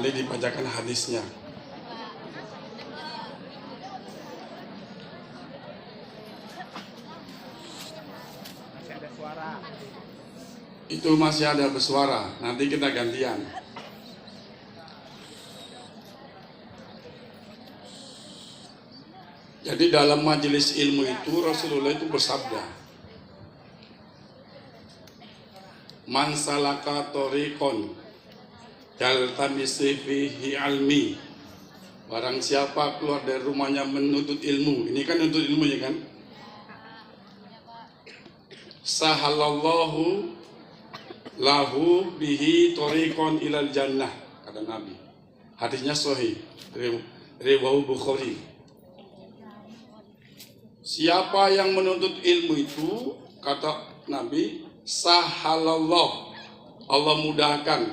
Kembali dibacakan hadisnya. Itu masih ada bersuara. Nanti kita gantian. Jadi dalam majelis ilmu itu Rasulullah itu bersabda, "Man salaka tariqon yaltamisi fihi ilmi." Barang siapa keluar dari rumahnya menuntut ilmu. Ini kan menuntut ilmu ya kan? Sahalallahu lahu bihi tariqon ilal jannah, kata Nabi. Hadisnya sahih, riwayat Bukhari. Siapa yang menuntut ilmu itu, kata Nabi, sahalallah, Allah mudahkan,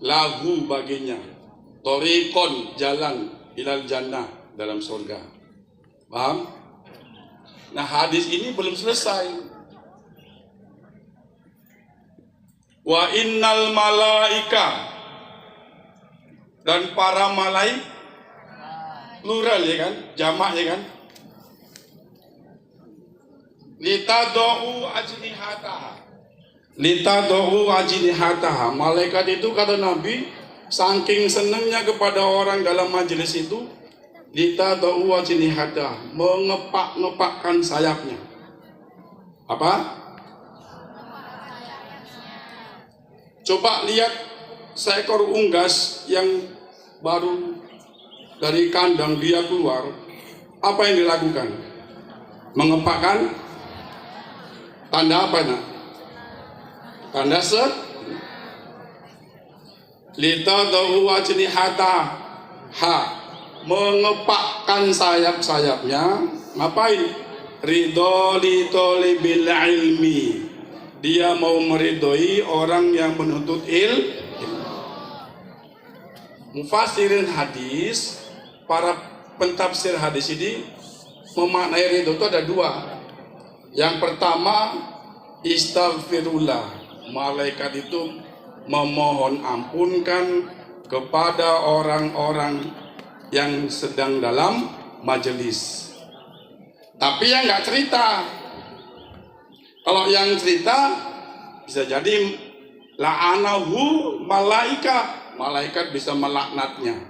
lahu baginya, tariqon, jalan, ilal jannah, dalam surga. Paham? Nah, hadis ini belum selesai. Wa innal malaika, dan para malaikat, plural ya kan, jamak ya kan, litadau ajnihataha. Malaikat itu kata Nabi saking senangnya kepada orang dalam majelis itu, litadau ajnihataha, mengepak-ngepakkan sayapnya. Apa? Coba lihat seekor unggas yang baru dari kandang dia keluar, apa yang dilakukan? Mengepakkan. Tanda apa nak? Tanda litadau ajnihataha, mengepakkan sayap-sayapnya. Ngapain? Ridho li talibil ilmi, dia mau meridhoi orang yang menuntut ilmu. Mufassirin hadis, para pentafsir hadis ini memaknai ridho itu ada dua. Yang pertama, istaghfirullah, malaikat itu memohon ampunkan kepada orang-orang yang sedang dalam majelis. Tapi yang nggak cerita. Kalau yang cerita bisa jadi la'anahu malaikat, malaikat bisa melaknatnya.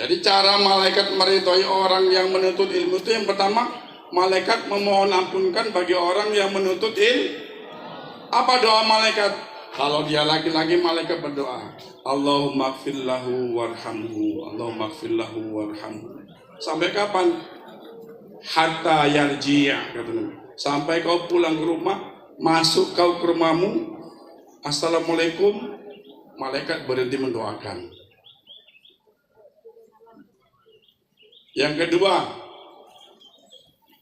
Jadi cara malaikat meridhoi orang yang menuntut ilmu itu yang pertama, malaikat memohon ampunkan bagi orang yang menuntut ilmu. Apa doa malaikat? Kalau dia laki-laki, malaikat berdoa, Allahumma ighfir lahu warhamhu, Allahumma ighfir lahu warhamhu. Sampai kapan? Hatta yarji', sampai kau pulang ke rumah, masuk kau ke rumahmu, assalamualaikum, malaikat berhenti mendoakan. Yang kedua,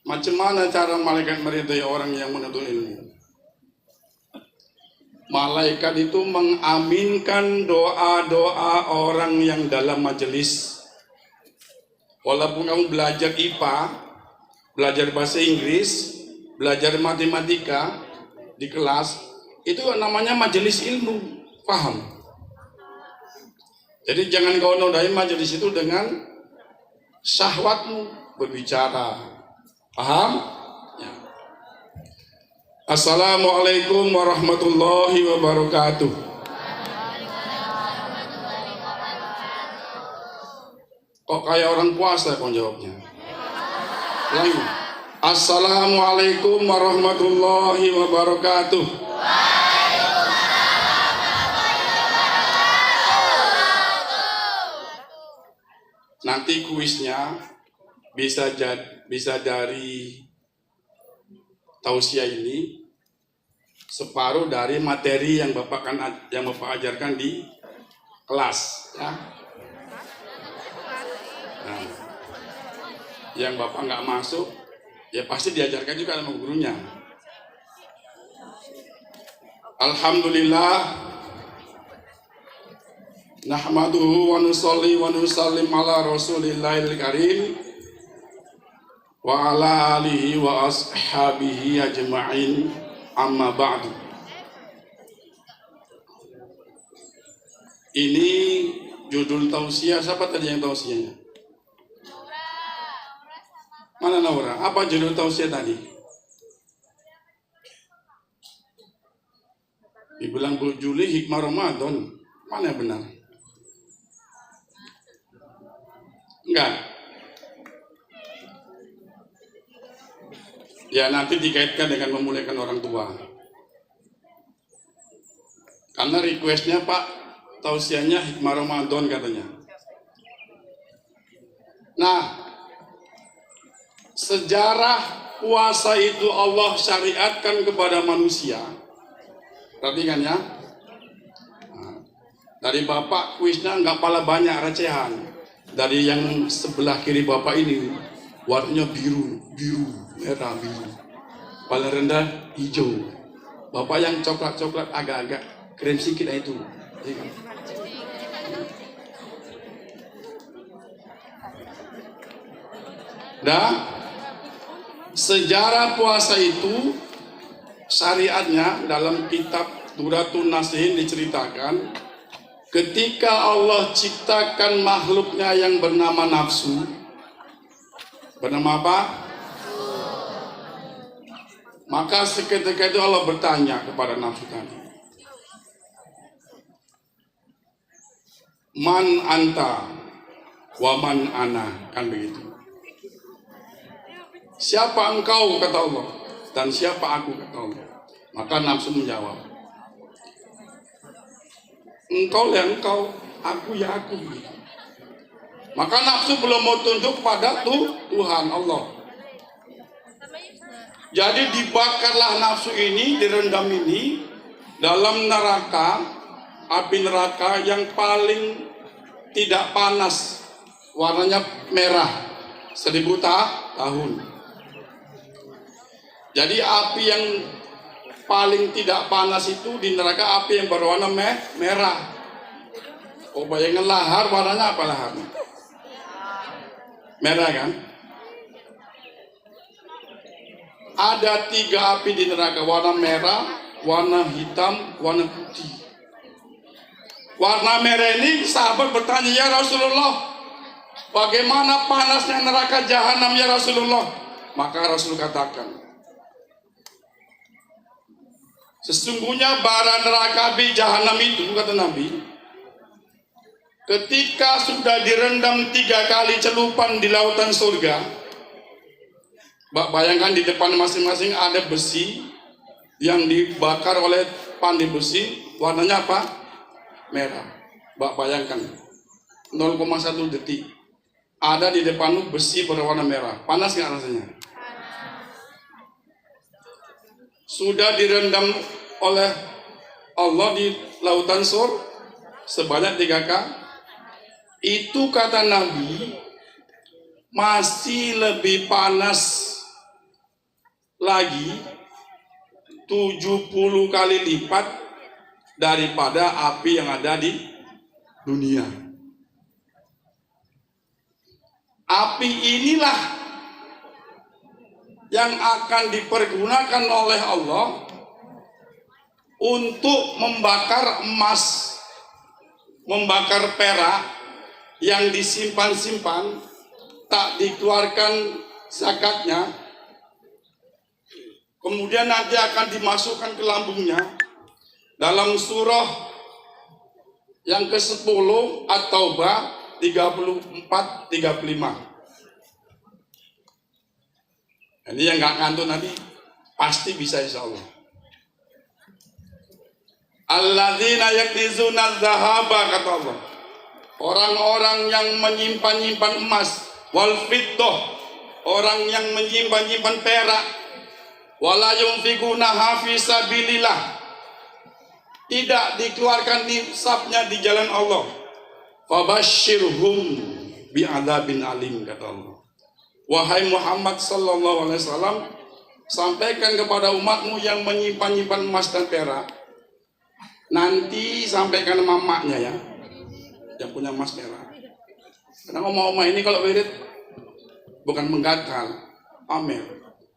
macam mana cara malaikat meridhai orang yang menuntut ilmu? Malaikat itu mengaminkan doa-doa orang yang dalam majelis. Walaupun kamu belajar IPA, belajar bahasa Inggris, belajar matematika di kelas, itu namanya majelis ilmu. Paham? Jadi jangan kau nodai majelis itu dengan syahwatmu berbicara. Paham? Ya. Assalamualaikum warahmatullahi wabarakatuh. Kok kayak orang puasa kau jawabnya? Lagi. Assalamualaikum warahmatullahi wabarakatuh. Nanti kuisnya bisa dari tausiah ini separuh dari materi yang Bapak ajarkan di kelas, ya. Nah, yang Bapak nggak masuk, ya pasti diajarkan juga sama gurunya. Alhamdulillah, nahmaduhu wa nusalli wa nusallim ala rasulillahil karim wa ala alihi wa ashabihi ajma'in, amma ba'du. Ini judul tausiah. Siapa tadi yang tausiahnya? Mana Naura? Apa judul tausiah tadi? Dibilang Bu Juli hikmah Ramadan. Mana yang benar? Enggak. Ya nanti dikaitkan dengan memuliakan orang tua. Karena requestnya Pak, tausiahnya hikmah Ramadan katanya. Nah, sejarah puasa itu Allah syariatkan kepada manusia. Perhatikan ya. Nah, dari Bapak kuisnya nggak pala banyak recehan. Dari yang sebelah kiri Bapak ini warnanya biru, merah biru. Paling rendah hijau. Bapak yang coklat agak-agak krem sedikit itu. Nah, sejarah puasa itu syariatnya dalam kitab Duratun Nasihin diceritakan ketika Allah ciptakan makhluknya yang bernama nafsu. Bernama apa? Maka seketika itu Allah bertanya kepada nafsu tadi, man anta wa man ana, kan begitu. Siapa engkau, kata Allah, dan siapa aku, kata Allah. Maka nafsu menjawab, engkau ya engkau, aku ya aku. Maka nafsu belum mau tunduk pada Tuhan Allah. Jadi dibakarlah nafsu ini, direndam ini dalam neraka, api neraka yang paling tidak panas, warnanya merah, 1000 tahun. Jadi api yang paling tidak panas itu di neraka api yang berwarna merah. Oh, bayangkan lahar, warnanya apa laharnya? Merah kan? Ada 3 api di neraka, warna merah, warna hitam, warna putih. Warna merah ini sahabat bertanya, ya Rasulullah, bagaimana panasnya neraka jahanam ya Rasulullah? Maka Rasul katakan, sesungguhnya bara neraka api jahanam itu, kata Nabi, ketika sudah direndam 3 kali celupan di lautan surga, bayangkan di depan masing-masing ada besi yang dibakar oleh pandai besi, warnanya apa? Merah. Bayangkan 0,1 detik ada di depanmu besi berwarna merah. Panas nggak rasanya? Sudah direndam oleh Allah di lautan sur sebanyak 3 kali. Itu kata Nabi masih lebih panas lagi 70 kali lipat daripada api yang ada di dunia. Api inilah yang akan dipergunakan oleh Allah untuk membakar emas, membakar perak yang disimpan-simpan, tak dikeluarkan zakatnya, kemudian nanti akan dimasukkan ke lambungnya. Dalam surah yang ke-10 At-Taubah 34-35. Ini yang nggak ngantuk nanti pasti bisa insya Allah. Alladzina yaknizuna dzahaba, kata Allah, orang-orang yang menyimpan-nyimpan emas, wal fiddah, orang yang menyimpan-nyimpan perak, wala yunfikunaha fi sabilillah, tidak dikeluarkan nisabnya di jalan Allah, fabashshirhum bi'adzabin alim, kata Allah. Wahai Muhammad sallallahu alaihi wasallam, sampaikan kepada umatmu yang menyimpan-nyimpan emas dan perak, nanti sampaikan sama emaknya ya, yang punya emas perak. Karena oma-oma ini kalau wirid bukan menggatal, pamer,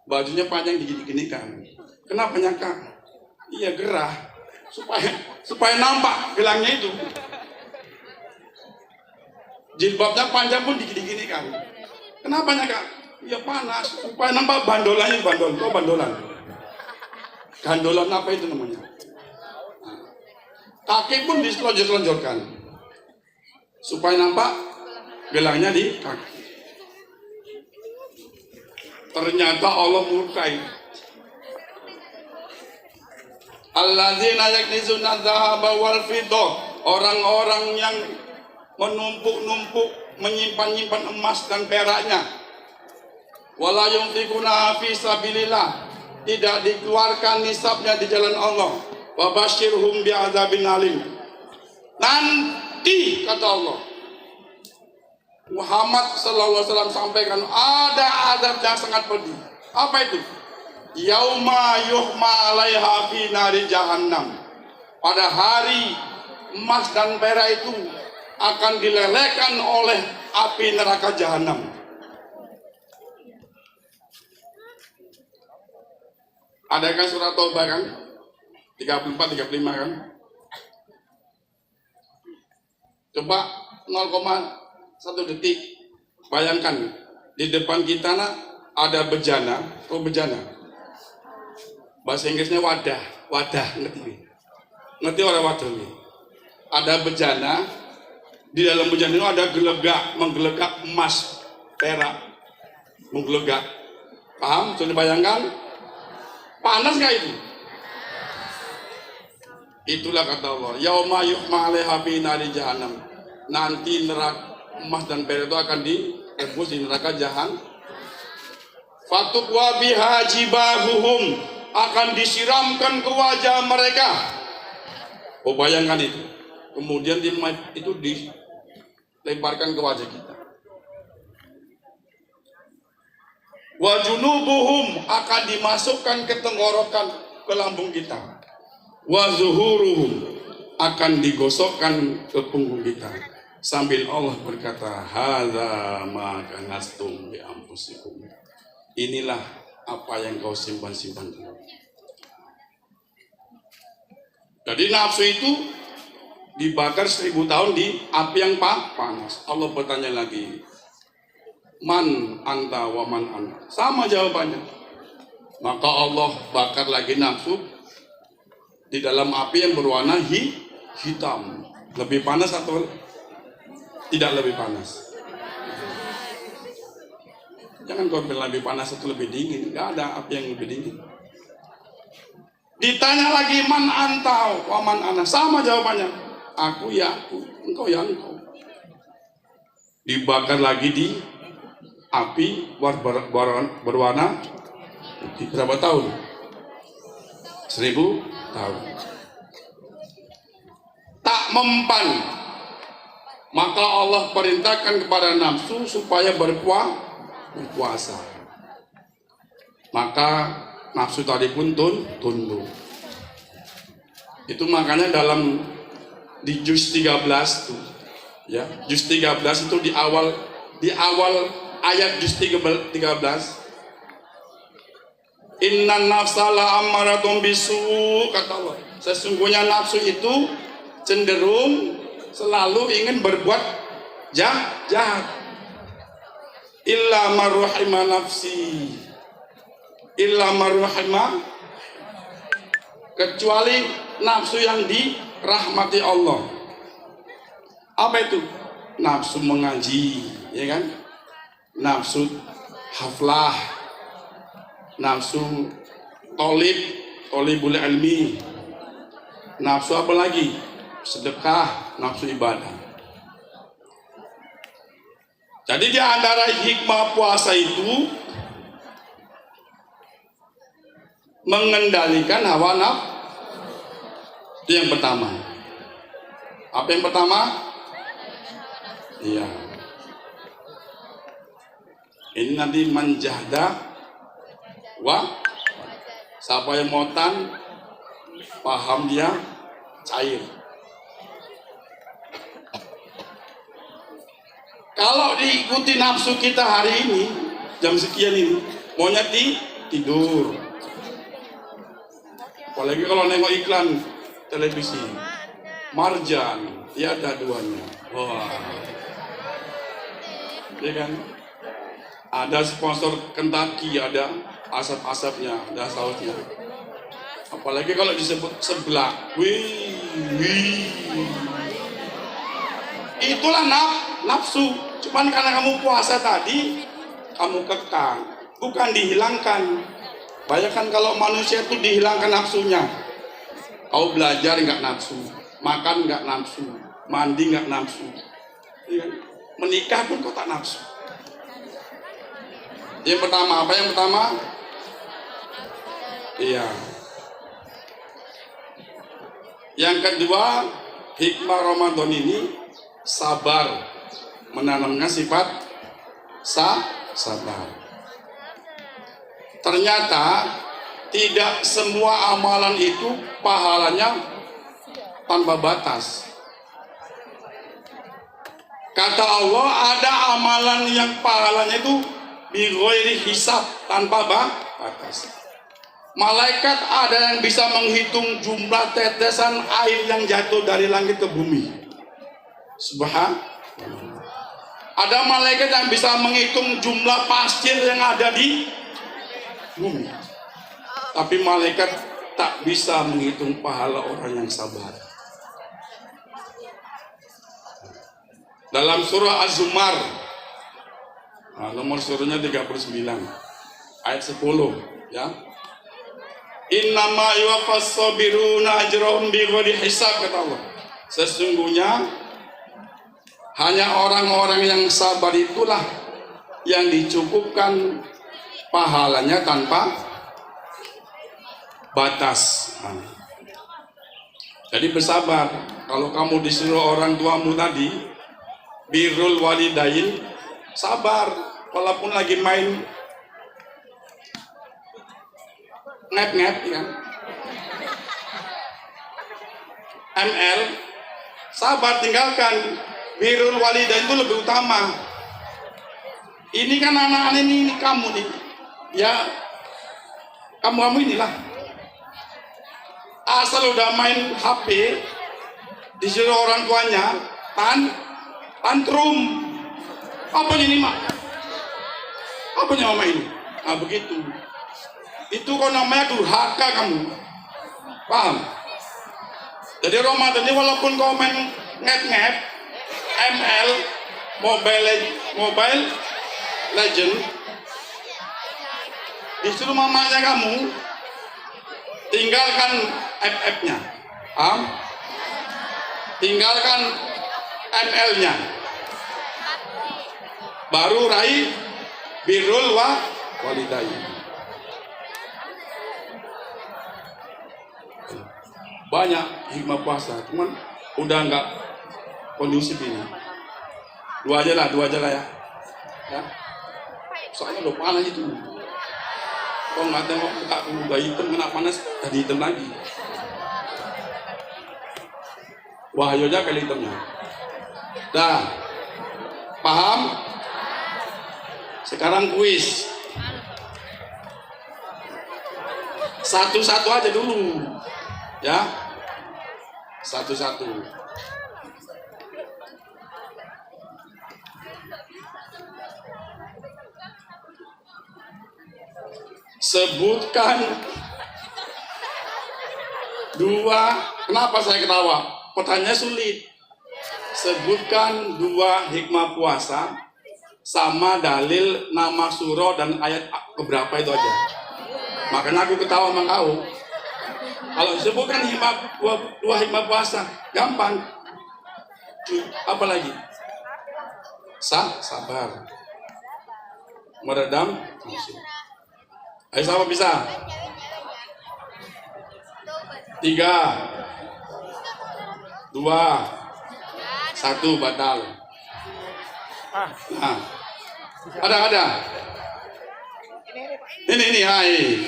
bajunya panjang digini-ginikan. Kenapa nyangka? Iya, gerah supaya nampak gelangnya itu. Jilbabnya panjang pun digini-gini kan. Kenapa Kak? Ya panas, supaya nampak bandolannya bandol. Oh bandolan. Gandolan apa itu namanya? Nah, kaki pun diselonjor-selonjorkan. Supaya nampak gelangnya di kaki. Ternyata Allah murkai. Alladzina yaknizuna dzahaba wal fiddah. Orang-orang yang menumpuk-numpuk, menyimpan-nyimpan emas dan peraknya. Wala yunfikuna fi sabilillah. Tidak dikeluarkan nisabnya di jalan Allah. Wa basyirhum bi'adzabin alim. Nanti kata Allah, Muhammad sallallahu alaihi wasallam sampaikan ada azab yang sangat pedih. Apa itu? Yauma yuhma 'alaiha fi nari jahannam. Pada hari emas dan perak itu akan dilelehkan oleh api neraka jahanam. Adakah surat Taubah kan? 34 35 kan? Coba 0,1 detik bayangkan di depan kita ada bejana, bejana. Bahasa Inggrisnya wadah, ngerti orang wadah ini. Ada bejana, di dalam bejana itu ada menggelegak emas, perak, menggelegak. Paham? Sudah bayangkan? Panas nggak itu? Itulah kata Allah, yauma yuhma 'alaiha fi nari jahannam. Nanti neraka emas dan perak itu akan direbus di neraka jahanam. Fatukwa biha jibahuhum, akan disiramkan ke wajah mereka. Oh bayangkan itu. Kemudian itu dilemparkan ke wajah kita. Wa junubuhum, akan dimasukkan ke tenggorokan, ke lambung kita. Wa zuhuruhum, akan digosokkan ke punggung kita. Sambil Allah berkata, hadza ma kanastum bi anfusikum. Inilah apa yang kau simpan-simpan. Jadi nafsu itu dibakar 1000 tahun di api yang panas. Allah bertanya lagi, man anta wa man anta. Sama jawabannya. Maka Allah bakar lagi nafsu di dalam api yang berwarna hitam. Lebih panas atau tidak lebih panas? Jangan kau bilang lebih panas atau lebih dingin. Gak ada api yang lebih dingin. Ditanya lagi, man anta wa man ana. Sama jawabannya. Aku ya aku, engkau ya engkau. Dibakar lagi di api berwarna putih. Berapa tahun? 1000 tahun. Tak mempan. Maka Allah perintahkan kepada nafsu supaya berpuasa. Maka nafsu tadi pun tunduk. Itu makanya di juz 13 tuh, ya, juz 13 itu di awal ayat juz 13, inna nafsa la ammaratun bisu, kata Allah. Sesungguhnya nafsu itu cenderung selalu ingin berbuat jahat. Illa marruhima nafsi, illa marruhima, kecuali nafsu yang dirahmati Allah. Apa itu? Nafsu mengaji, ya kan? Nafsu haflah, nafsu tolibul ilmi, nafsu apa lagi? Sedekah, nafsu ibadah. Jadi di antara hikmah puasa itu mengendalikan hawa nafsu. Itu yang pertama. Apa yang pertama? Iya. Ini nanti manjahda siapa yang motan paham dia cair. Kalau diikuti nafsu kita hari ini jam sekian ini maunya tidur. Apalagi kalau nengok iklan televisi Marjan, tiada duanya. Wah. ya kan? Ada sponsor Kentucky, ada asap-asapnya, ada sausnya. Apalagi kalau disebut seblak, wih. Itulah nafsu. Cuman karena kamu puasa tadi, kamu kekang, bukan dihilangkan. Bayangkan kalau manusia itu dihilangkan nafsunya. Kau belajar nggak nafsu, makan nggak nafsu, mandi nggak nafsu, ya. Menikah pun kau tak nafsu. Yang pertama, apa yang pertama? Iya. Yang kedua, hikmah Ramadan ini sabar, menanamkan sifat sabar. Ternyata tidak semua amalan itu pahalanya tanpa batas. Kata Allah, ada amalan yang pahalanya itu bighairi hisab, tanpa batas. Malaikat ada yang bisa menghitung jumlah tetesan air yang jatuh dari langit ke bumi. Subhanallah. Ada malaikat yang bisa menghitung jumlah pasir yang ada di bumi. Tapi malaikat tak bisa menghitung pahala orang yang sabar. Dalam surah Az-Zumar, nomor surahnya 39 ayat 10, ya. Innama yuwaffas sabiruna ajrahum bighairi hisab, kata Allah. Sesungguhnya hanya orang-orang yang sabar itulah yang dicukupkan pahalanya tanpa batas. Jadi bersabar. Kalau kamu disuruh orang tuamu tadi birrul walidain, sabar. Walaupun lagi main ngep-ngep, ya, ML, sabar, tinggalkan. Birrul walidain itu lebih utama. Ini kan anak-anak ini kamu nih, ya, kamu inilah. Asal udah main HP, disuruh orang tuanya tantrum. Apa ini mak? Apa mama ini? Nah begitu. Itu kok namanya durhaka kamu. Paham? Jadi Ramadan ini walaupun kau main ngep-ngep, ML, Mobile Legend, disuruh mamanya kamu tinggalkan FF-nya, tinggalkan ML-nya, baru raih birrul walidain. Banyak hikmah puasa, cuman udah nggak kondusif ini. Dua aja lah ya. Soalnya udah panas itu. Kalau nggak tengok muka udah hitam, kena panas jadi hitam lagi. Wahyu aja kali hitamnya. Dah, paham? Sekarang kuis. Satu-satu aja dulu, ya. Satu-satu. Sebutkan dua. Kenapa saya ketawa? Pertanyaannya sulit. Sebutkan dua hikmah puasa sama dalil nama surah dan ayat keberapa itu aja. Makanya aku ketawa sama kau. Kalau sebutkan dua hikmah puasa, gampang. Apa lagi? Sabar. Meredam nafsu. Ayo sama bisa. 3, 2, 1 batal. Nah, ada. Ini hai.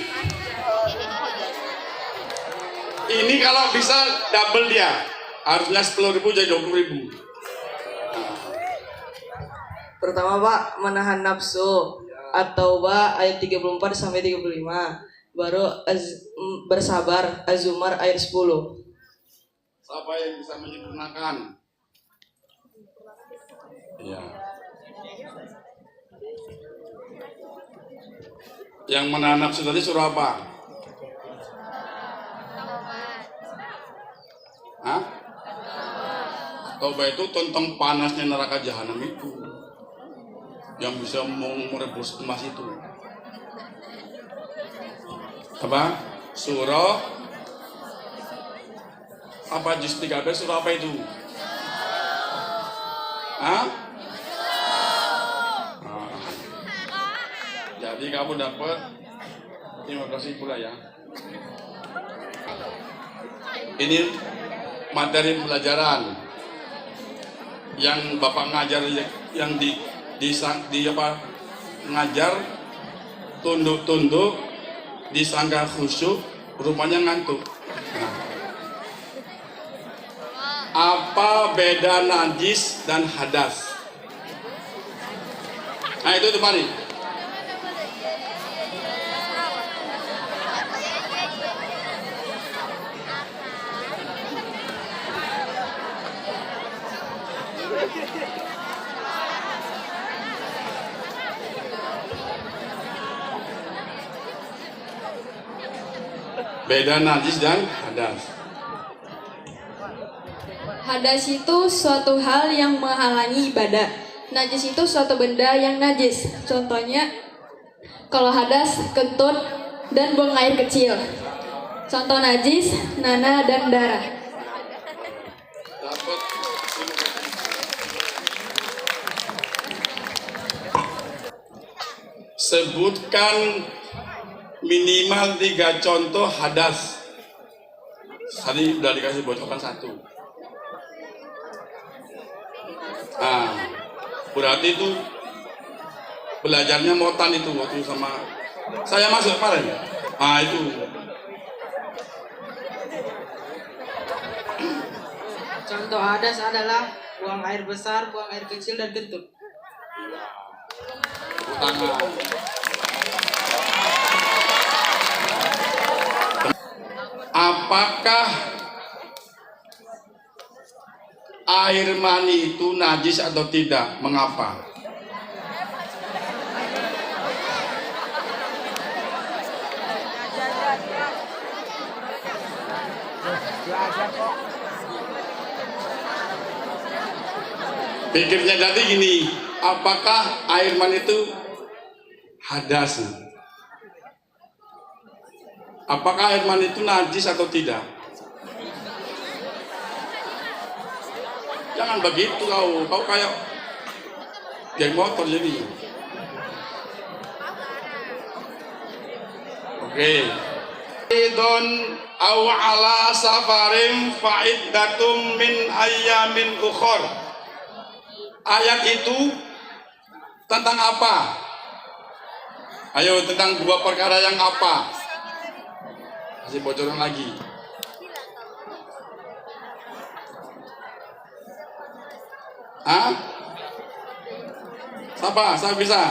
Ini kalau bisa double dia. Harusnya 10.000 jadi 20.000. Pertama Pak, menahan nafsu. At-Taubah ayat 34 sampai 35. Baru bersabar, Az-Zumar ayat 10. Siapa yang bisa menyempurnakan? Ya. Yang menahan nafsu tadi surah apa? Hah? Taubah itu tentang panasnya neraka jahanam itu, yang bisa merebus emas itu. Apa? Surah apa juz 13 surah apa itu? Hah? Ah. Jadi kamu dapat 15.000 lah ya. Ini materi pelajaran yang Bapak ngajar, yang di apa ngajar tunduk-tunduk disangka khusyuk, rupanya ngantuk. Nah, apa beda najis dan hadas? Nah itu mari. Beda najis dan hadas. Hadas itu suatu hal yang menghalangi ibadah. Najis itu suatu benda yang najis. Contohnya, kalau hadas, kentut, dan buang air kecil. Contoh najis, nanah, dan darah. Dapat. Sebutkan minimal 3 contoh hadas. Tadi udah dikasih bocoran 1. Nah, berarti itu belajarnya motan itu waktu sama saya masuk kemarin. Nah itu. Contoh hadas adalah buang air besar, buang air kecil, dan kentut. Tangan. Apakah air mani itu najis atau tidak? Mengapa? Pikirnya tadi gini, apakah air mani itu hadas? Apakah air mani itu najis atau tidak? Jangan begitu kau kayak geng motor jadi. Oke. Idon aw ala safarin fa'iddatum min ayyamin ukhor. Ayat itu tentang apa? Ayo, tentang 2 perkara yang apa? Kasih bocoran lagi. Hah? Siapa bisa?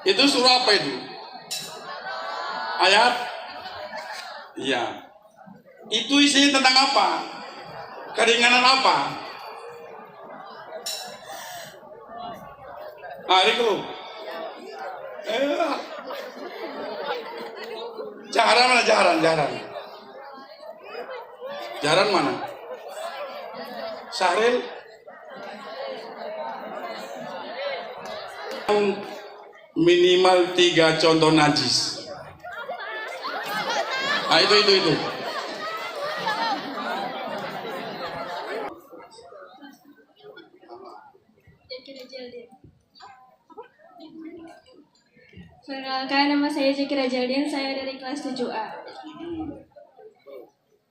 Itu surah apa itu? Ayat? Iya. Itu isinya tentang apa? Keringanan apa? Itu. Jaharan mana? Jaharan mana? Syahril? Minimal 3 contoh najis. Nah itu. Perkenalkan, nama saya Zikra Jaldin, saya dari kelas 7A.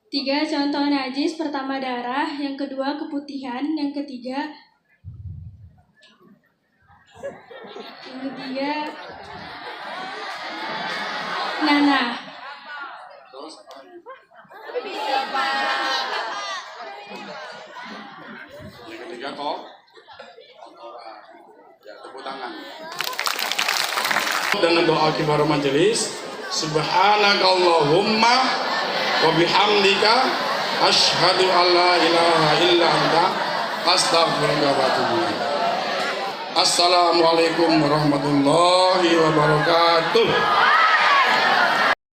3 contoh najis, pertama darah, yang kedua keputihan, yang ketiga nanah. Yang ketiga kok? Ya, tepuk tangan. Dan doa kibar majelis. Subhanakallahumma wa bihamdika asyhadu alla ilaha illa anta astaghfiruka wa atubu ilaik. Assalamualaikum warahmatullahi wabarakatuh.